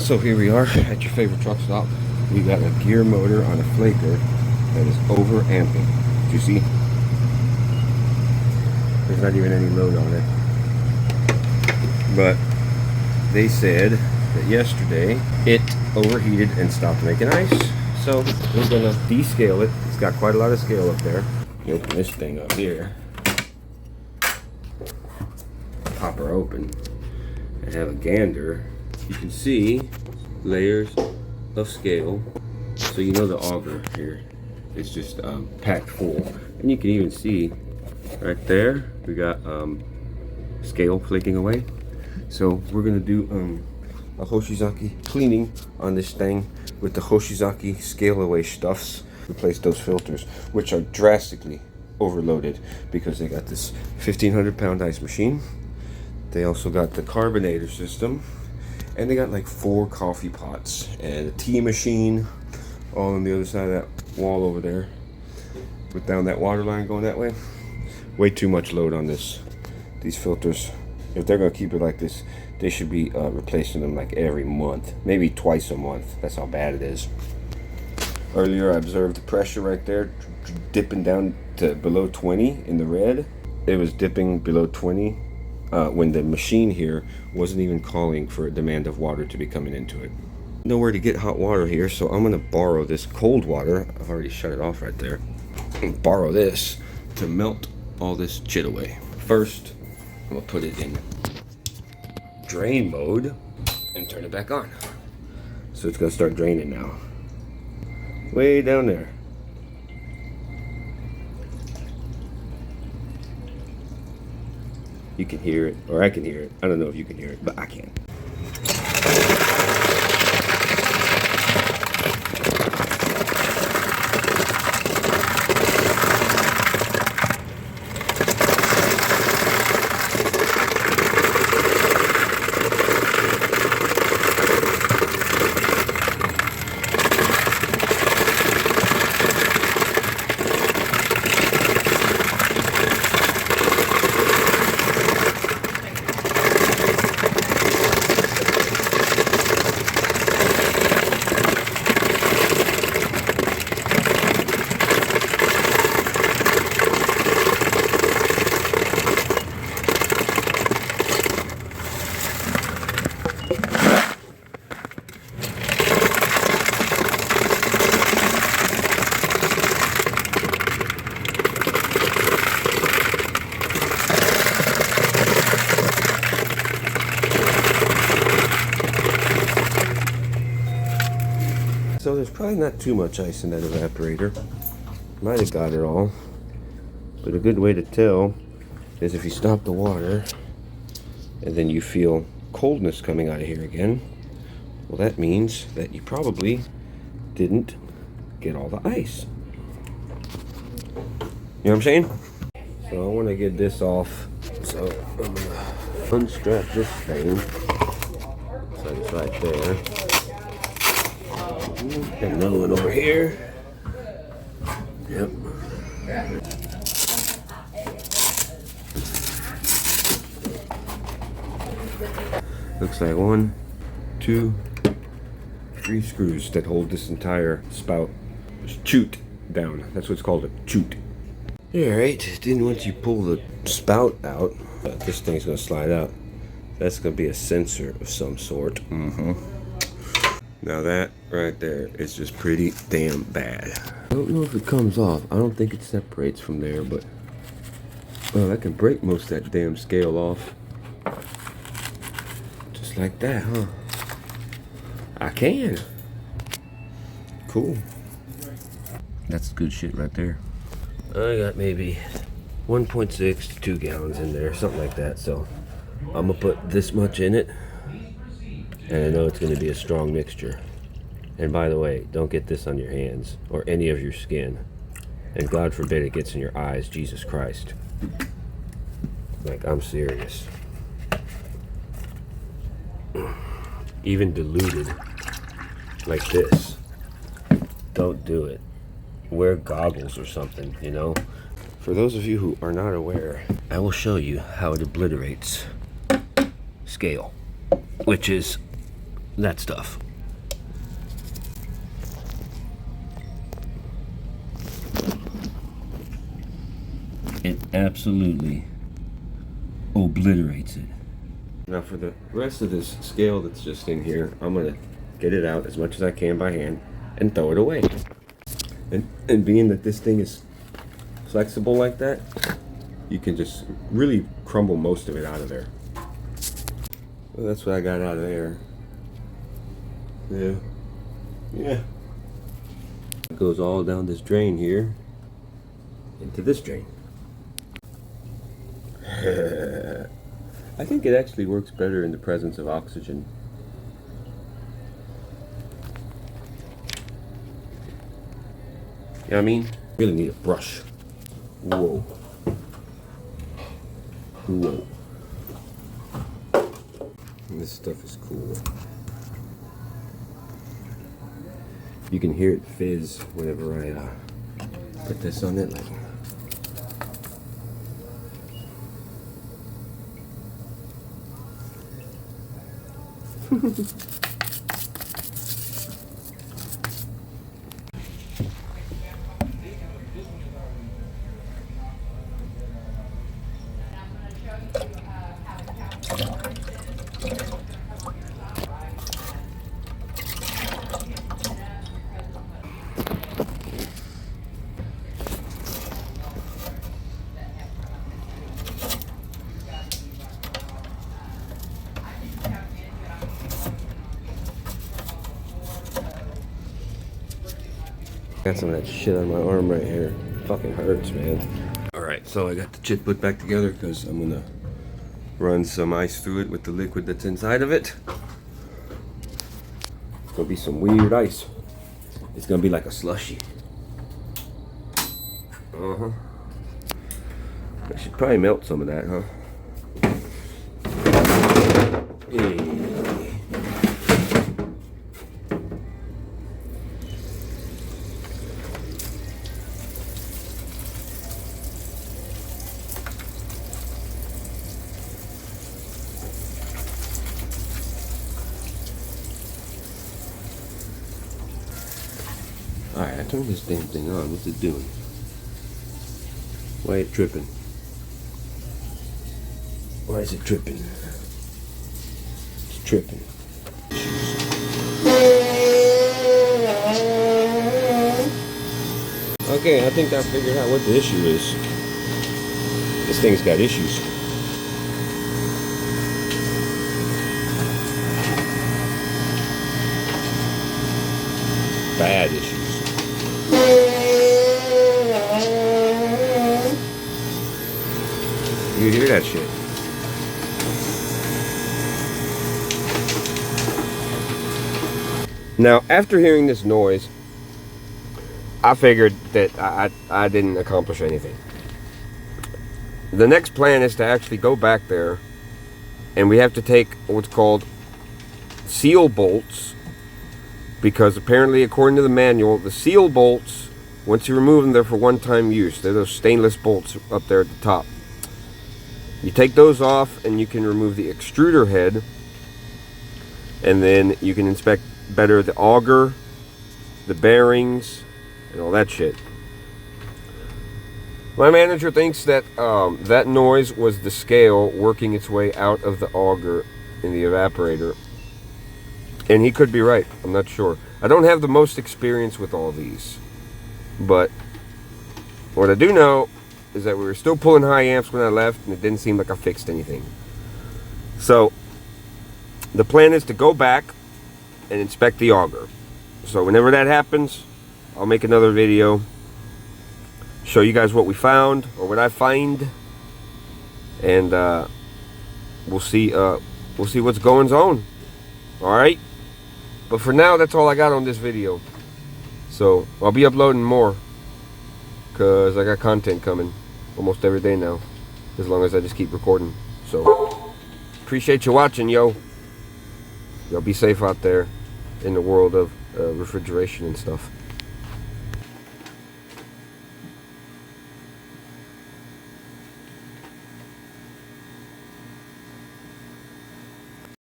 So here we are at your favorite truck stop. We got a gear motor on a Flaker that is over amping. Do you see? There's not even any load on it. But they said that yesterday it overheated and stopped making ice. So we're gonna descale it. It's got quite a lot of scale up there. You open this thing up here. Pop her open and have a gander. You can see layers of scale, so you know the auger here is just packed full. And you can even see right there we got scale flaking away. So we're gonna do a Hoshizaki cleaning on this thing with the Hoshizaki scale away stuffs. Replace those filters, which are drastically overloaded because they got this 1,500 pound ice machine. They also got the carbonator system, and they got like 4 coffee pots and a tea machine all on the other side of that wall over there. With down that water line going that way. Way too much load on these filters. If they're gonna keep it like this, they should be replacing them like every month, maybe twice a month. That's how bad it is. Earlier I observed the pressure right there dipping down to below 20 in the red. It was dipping below 20 when the machine here wasn't even calling for a demand of water to be coming into it. Nowhere to get hot water here, so I'm gonna borrow this cold water. I've already shut it off right there. Borrow this to melt all this shit away. First, I'm gonna put it in drain mode and turn it back on. So it's gonna start draining now. Way down there. You can hear it, or I can hear it. I don't know if you can hear it, but I can. So there's probably not too much ice in that evaporator. Might have got it all. But a good way to tell is if you stop the water and then you feel coldness coming out of here again. Well, that means that you probably didn't get all the ice. You know what I'm saying? So I want to get this off. So I'm gonna unstrap this thing. So it's right there. Got another one over here. Yep. Looks like 1, 2, 3 screws that hold this entire spout chute down. That's what it's called, a chute. Alright, then once you pull the spout out, this thing's gonna slide out. That's gonna be a sensor of some sort. Now that right there is just pretty damn bad. I don't know if it comes off. I don't think it separates from there, but well, I can break most of that damn scale off. Just like that, huh? I can. Cool. That's good shit right there. I got maybe 1.6 to 2 gallons in there, something like that. So I'm gonna put this much in it. And I know it's going to be a strong mixture. And by the way, don't get this on your hands or any of your skin. And God forbid it gets in your eyes, Jesus Christ. Like, I'm serious. Even diluted like this. Don't do it. Wear goggles or something, you know? For those of you who are not aware, I will show you how it obliterates scale, which is that stuff. It absolutely obliterates it. Now for the rest of this scale that's just in here, I'm gonna get it out as much as I can by hand and throw it away. And being that this thing is flexible like that, you can just really crumble most of it out of there. Well, that's what I got out of there. Yeah. It goes all down this drain here into this drain. I think it actually works better in the presence of oxygen. You know what I mean? Really need a brush. Whoa. Whoa. This stuff is cool. You can hear it fizz whenever I put this on it. Like, got some of that shit on my arm right here. It fucking hurts, man. Alright, so I got the chip put back together because I'm gonna run some ice through it with the liquid that's inside of it. It's gonna be some weird ice. It's gonna be like a slushy. I should probably melt some of that, huh? Hey. Alright, I turned this damn thing on. What's it doing? Why is it tripping? Why is it tripping? It's tripping. Okay, I think I figured out what the issue is. This thing's got issues. Bad issues. You hear that shit? Now, after hearing this noise, I figured that I didn't accomplish anything. The next plan is to actually go back there, and we have to take what's called seal bolts, because apparently, according to the manual, the seal bolts, once you remove them, they're for one-time use. They're those stainless bolts up there at the top. You take those off and you can remove the extruder head, and then you can inspect better the auger, the bearings, and all that shit. My manager thinks that that noise was the scale working its way out of the auger in the evaporator, and he could be right. I'm not sure. I don't have the most experience with all these, but what I do know is that we were still pulling high amps when I left, and it didn't seem like I fixed anything. So the plan is to go back and inspect the auger. So whenever that happens, I'll make another video, show you guys what we found, or what I find, and we'll see what's going on. Alright? But for now, that's all I got on this video. So I'll be uploading more, because I got content coming almost every day now, as long as I just keep recording. So appreciate you watching, yo. Y'all be safe out there in the world of refrigeration and stuff.